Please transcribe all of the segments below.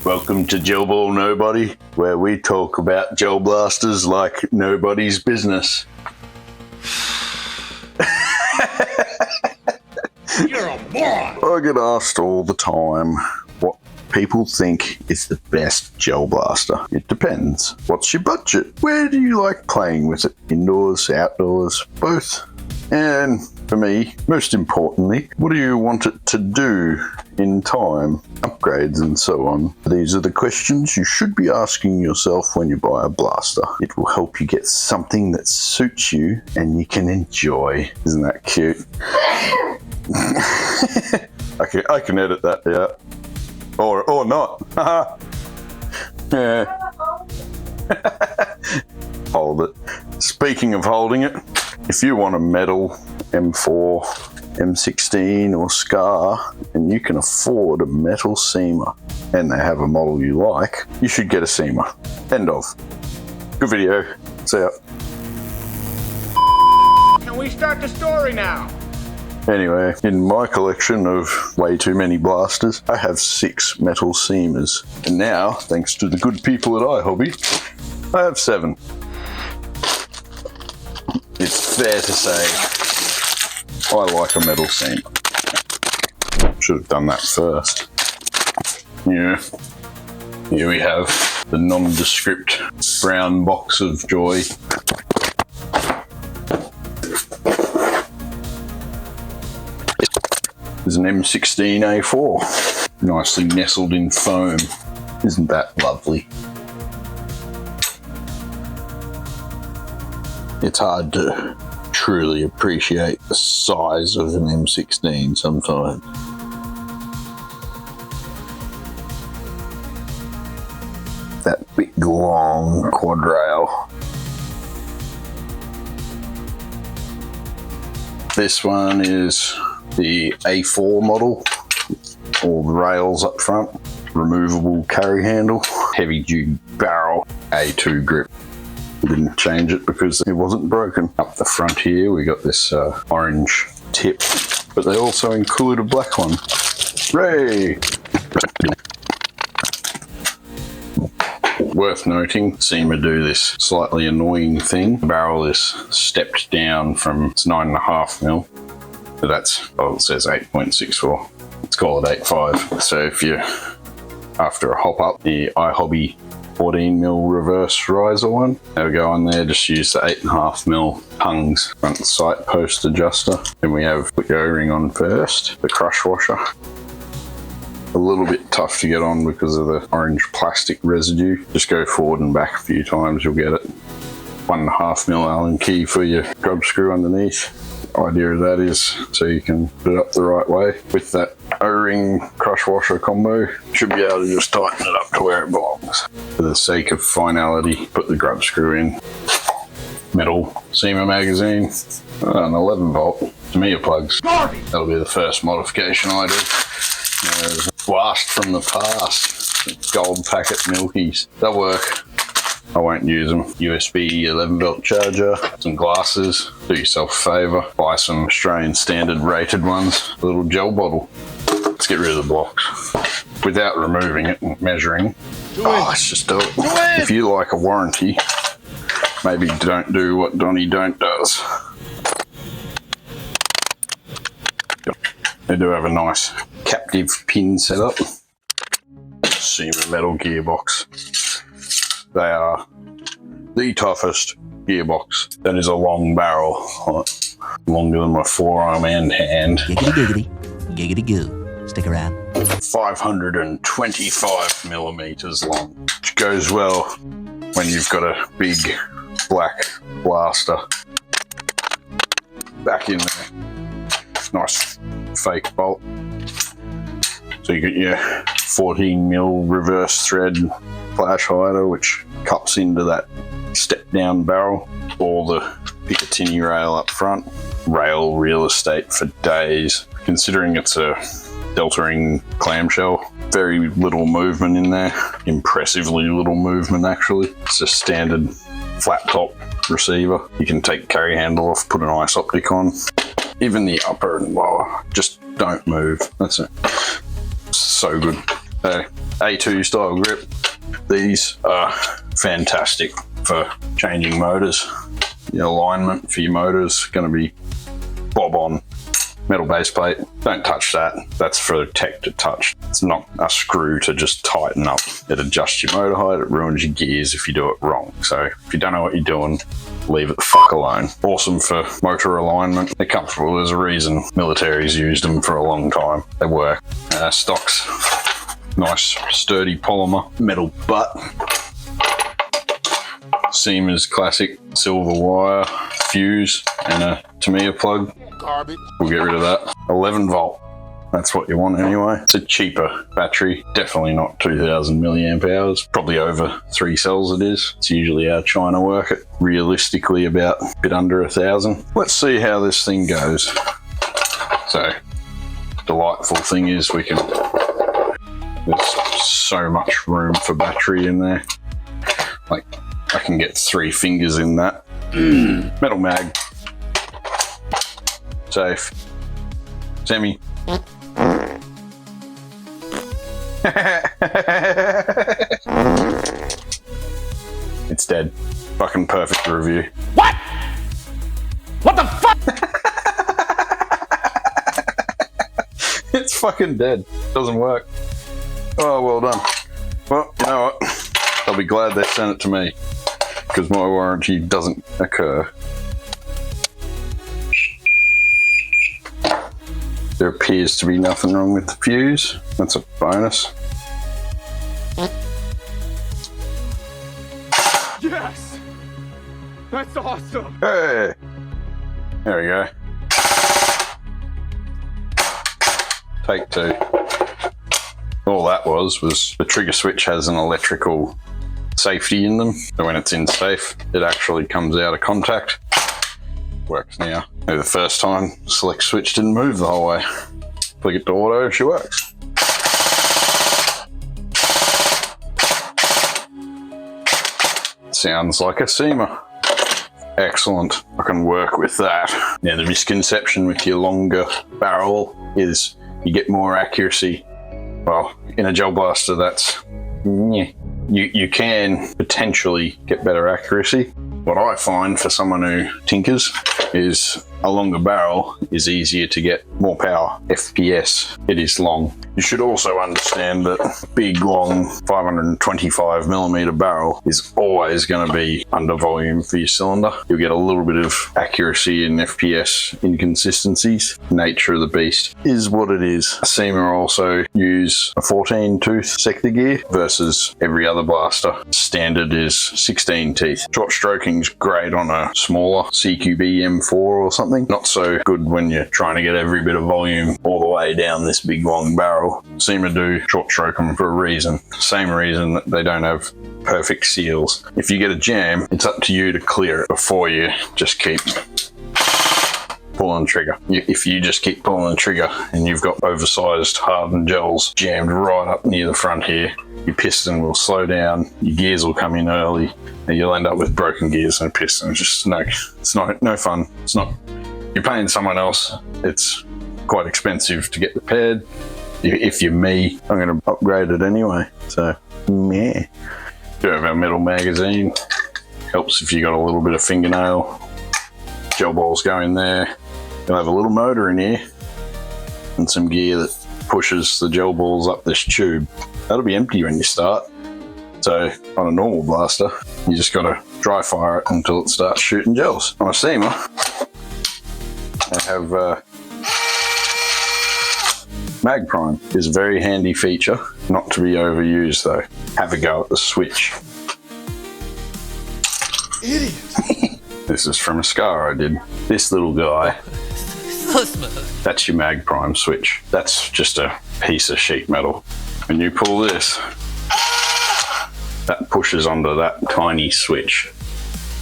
Welcome to Gel Ball Nobody, where we talk about gel blasters like nobody's business. You're a moron! I get asked all the time what people think is the best gel blaster. It depends. What's your budget? Where do you like playing with it? Indoors, outdoors, both? And for me, most importantly, what do you want it to do in time? Upgrades and so on. These are the questions you should be asking yourself when you buy a blaster. It will help you get something that suits you and you can enjoy. Isn't that cute? I can edit that, yeah. Or not. Yeah. Hold it. Speaking of holding it, if you want a metal M4, M16 or SCAR and you can afford a metal CYMA and they have a model you like, you should get a CYMA. End of. Good video. See ya. Can we start the story now? Anyway, in my collection of way too many blasters, I have 6 metal CYMAs. And now, thanks to the good people at iHobby, I have 7. It's fair to say I like a metal CYMA. Should have done that first. Yeah. Here we have the nondescript brown box of joy. There's an M16A4, nicely nestled in foam. Isn't that lovely? It's hard to truly appreciate the size of an M16 sometimes. That big long quad rail. This one is the A4 model, all the rails up front, removable carry handle, heavy duty barrel, A2 grip. Didn't change it because it wasn't broken. Up the front here we got this orange tip, but they also include a black one. Hooray! Worth noting, CYMA do this slightly annoying thing. The barrel is stepped down from its 9.5mm. So that's, oh, it says 8.64. Let's call it 8.5. So if you're after a hop up, the iHobby 14mm reverse riser one, they'll go on there, just use the 8.5mm tongues front sight post adjuster. Then we have the O-ring on first, the crush washer. A little bit tough to get on because of the orange plastic residue. Just go forward and back a few times, you'll get it. 1.5mm Allen key for your grub screw underneath. Idea of that is so you can put it up the right way. With that O-ring crush washer combo, you should be able to just tighten it up to where it belongs. For the sake of finality, put the grub screw in. Metal CYMA magazine, an 11 volt Tamiya plugs. That'll be the first modification I do. There's a blast from the past, gold packet milkies. They'll work. I won't use them. USB 11 volt charger, some glasses. Do yourself a favour, buy some Australian standard rated ones, a little gel bottle. Let's get rid of the blocks without removing it and measuring. Let's just do it. If you like a warranty, maybe don't do what Donnie Don't does. They do have a nice captive pin setup. CYMA metal gearbox. They are the toughest gearbox. That is a long barrel on it. Longer than my forearm and hand. Giggity giggity. Giggity goo. Stick around. 525mm long. Which goes well when you've got a big black blaster. Back in there. Nice fake bolt. So you get your 14mm reverse thread flash hider, which cups into that step down barrel, or the Picatinny rail up front. Rail real estate for days. Considering it's a Delta Ring clamshell, very little movement in there. Impressively little movement actually. It's a standard flat top receiver. You can take carry handle off, put an ice optic on. Even the upper and lower, just don't move. That's it. So good. A2 style grip. These are fantastic for changing motors. The alignment for your motor is going to be bob on. Metal base plate, don't touch that. That's for tech to touch. It's not a screw to just tighten up. It adjusts your motor height, it ruins your gears if you do it wrong. So if you don't know what you're doing, leave it the fuck alone. Awesome for motor alignment. They're comfortable. There's a reason military's used them for a long time. They work. Stocks, nice sturdy polymer metal butt. CYMA's classic silver wire fuse and a Tamiya plug. Garbage. We'll get rid of that. 11 volt. That's what you want anyway. It's a cheaper battery. Definitely not 2000 milliamp hours. Probably over 3 cells it is. It's usually how China work it. Realistically about a bit under 1,000. Let's see how this thing goes. So, delightful thing is there's so much room for battery in there. Like, I can get 3 fingers in that. Metal mag. Safe. Semi. It's dead. Fucking perfect review. What? What the fuck? It's fucking dead. Doesn't work. Oh, well done. Well, you know what? I'll be glad they sent it to me, because my warranty doesn't occur. There appears to be nothing wrong with the fuse. That's a bonus. Yes! That's awesome! Hey! There we go. Take 2. All that was the trigger switch has an electrical safety in them. So when it's in safe, it actually comes out of contact. Works now. Maybe the first time, select switch didn't move the whole way. Flick it to auto, she works. Sounds like a CYMA. Excellent. I can work with that. Now the misconception with your longer barrel is you get more accuracy. Well, in a gel blaster, that's you can potentially get better accuracy. What I find for someone who tinkers is a longer barrel is easier to get more power. FPS, it is long. You should also understand that a big, long 525mm barrel is always going to be under volume for your cylinder. You'll get a little bit of accuracy and FPS inconsistencies. Nature of the beast is what it is. CYMA also use a 14-tooth sector gear versus every other blaster. Standard is 16 teeth. Short stroking's great on a smaller CQB M4 or something. Not so good when you're trying to get every bit of volume all the way down this big long barrel. CYMA do short stroke them for a reason. Same reason that they don't have perfect seals. If you get a jam, it's up to you to clear it before you just keep pulling the trigger. If you just keep pulling the trigger and you've got oversized hardened gels jammed right up near the front here, your piston will slow down, your gears will come in early, and you'll end up with broken gears and a piston. It's just no fun. It's not. You're paying someone else. It's quite expensive to get repaired. If you're me, I'm going to upgrade it anyway. So, yeah. Do have our metal magazine. Helps if you got a little bit of fingernail. Gel balls go in there. You'll have a little motor in here and some gear that pushes the gel balls up this tube. That'll be empty when you start. So on a normal blaster, you just got to dry fire it until it starts shooting gels. On a CYMA, I have mag prime. Is a very handy feature, not to be overused though. Have a go at the switch. Idiot! This is from a scar I did. This little guy. So smooth. That's your mag prime switch. That's just a piece of sheet metal. When you pull this, that pushes onto that tiny switch.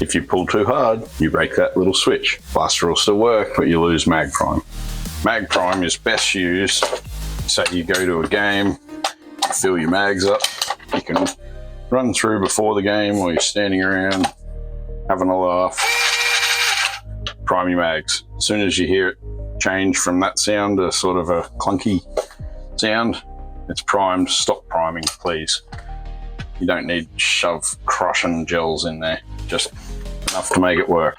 If you pull too hard, you break that little switch. Blaster will still work, but you lose mag prime. Mag prime is best used, say you go to a game, fill your mags up, you can run through before the game while you're standing around having a laugh, prime your mags. As soon as you hear it change from that sound to sort of a clunky sound, it's primed, stop priming, please. You don't need to shove crushing gels in there, just enough to make it work.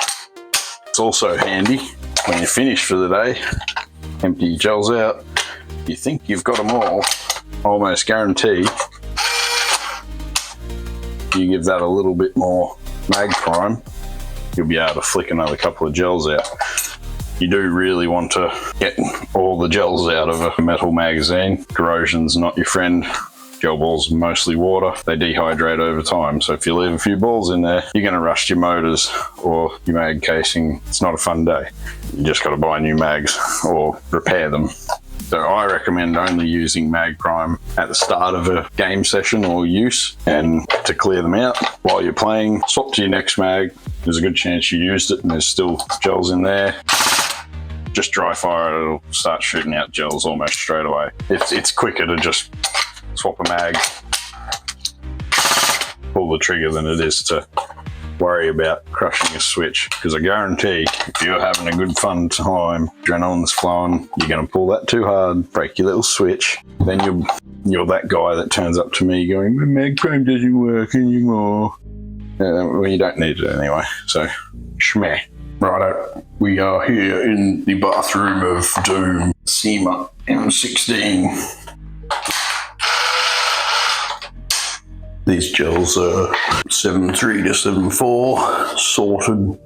It's also handy when you finish for the day, empty your gels out, you think you've got them all, almost guarantee you give that a little bit more mag prime, you'll be able to flick another couple of gels out. You do really want to get all the gels out of a metal magazine. Corrosion's not your friend. Gel balls are mostly water. They dehydrate over time. So if you leave a few balls in there, you're going to rust your motors or your mag casing. It's not a fun day. You just got to buy new mags or repair them. So I recommend only using mag prime at the start of a game session or use, and to clear them out while you're playing. Swap to your next mag. There's a good chance you used it and there's still gels in there. Just dry fire it, it'll start shooting out gels almost straight away. It's quicker to just swap a mag, pull the trigger than it is to worry about crushing a switch, because I guarantee if you're having a good fun time, adrenaline's flowing, you're going to pull that too hard, break your little switch, then you're that guy that turns up to me going, my mag prime doesn't work anymore. Well, you don't need it anyway, so schmeh. Righto, we are here in the bathroom of doom, CYMA M16. These gels are 7.3 to 7.4, sorted.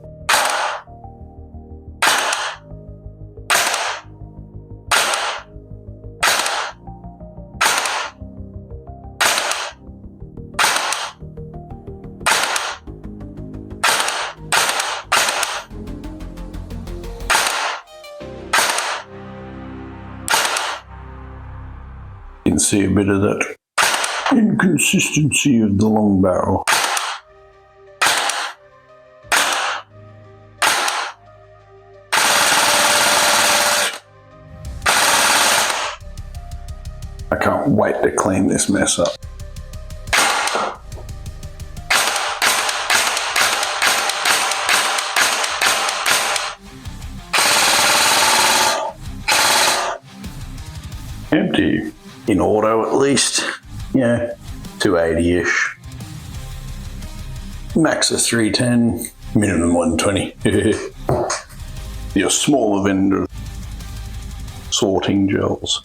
You can see a bit of that inconsistency of the long barrel. I can't wait to clean this mess up. Empty. In auto at least. Yeah, 280-ish. Max of 310, minimum 120. Your smaller vendor sorting gels.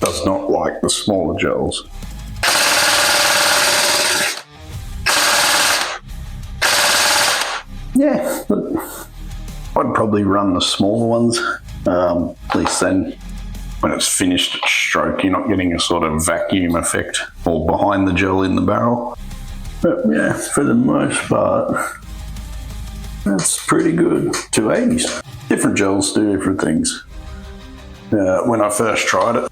Does not like the smaller gels. Yeah, but I'd probably run the smaller ones. At least then when it's finished its stroke, you're not getting a sort of vacuum effect all behind the gel in the barrel. But yeah, for the most part, that's pretty good. 280s. Different gels do different things. When I first tried it,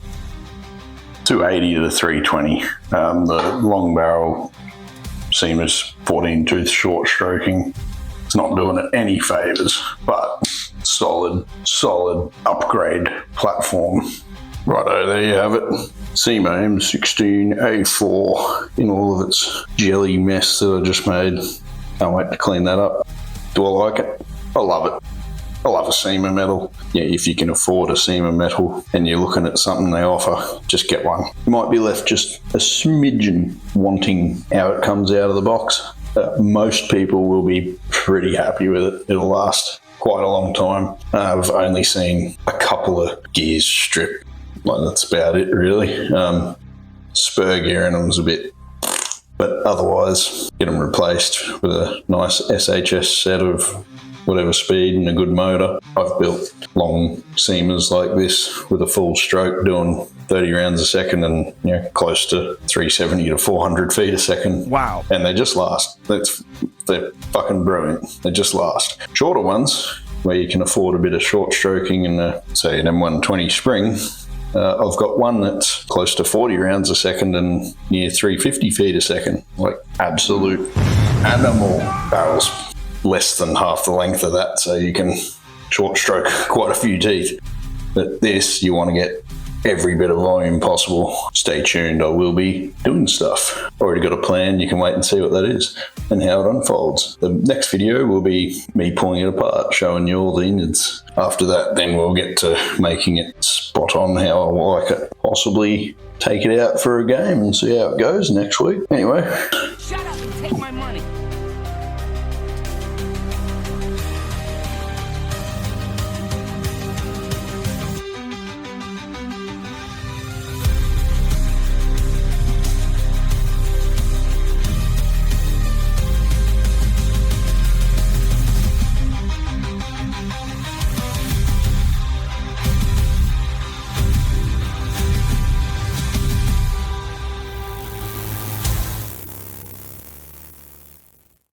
280 to the 320. The long barrel CYMA's 14 tooth short stroking. It's not doing it any favours, but solid upgrade platform. Righto, there you have it. CYMA M16A4 in all of its jelly mess that I just made. Can't wait to clean that up. Do I like it? I love it. I love a CYMA metal. Yeah, if you can afford a CYMA metal and you're looking at something they offer, just get one. You might be left just a smidgen wanting how it comes out of the box. Most people will be pretty happy with it. It'll last quite a long time. I've only seen a couple of gears strip. Like, that's about it, really. Spur gear in them's a bit, but otherwise, get them replaced with a nice SHS set of whatever speed and a good motor. I've built long CYMAs like this with a full stroke doing 30 rounds a second and, you know, close to 370 to 400 feet a second. Wow. And they just last. They're fucking brilliant. They just last. Shorter ones, where you can afford a bit of short stroking and say an M120 spring, I've got one that's close to 40 rounds a second and near 350 feet a second. Like absolute animal barrels. Less than half the length of that, so you can short stroke quite a few teeth. But this, you want to get every bit of volume possible. Stay tuned, I will be doing stuff. Already got a plan, you can wait and see what that is and how it unfolds. The next video will be me pulling it apart, showing you all the innards. After that, then we'll get to making it spot on how I like it. Possibly take it out for a game and see how it goes next week. Anyway. Shut up and take my money.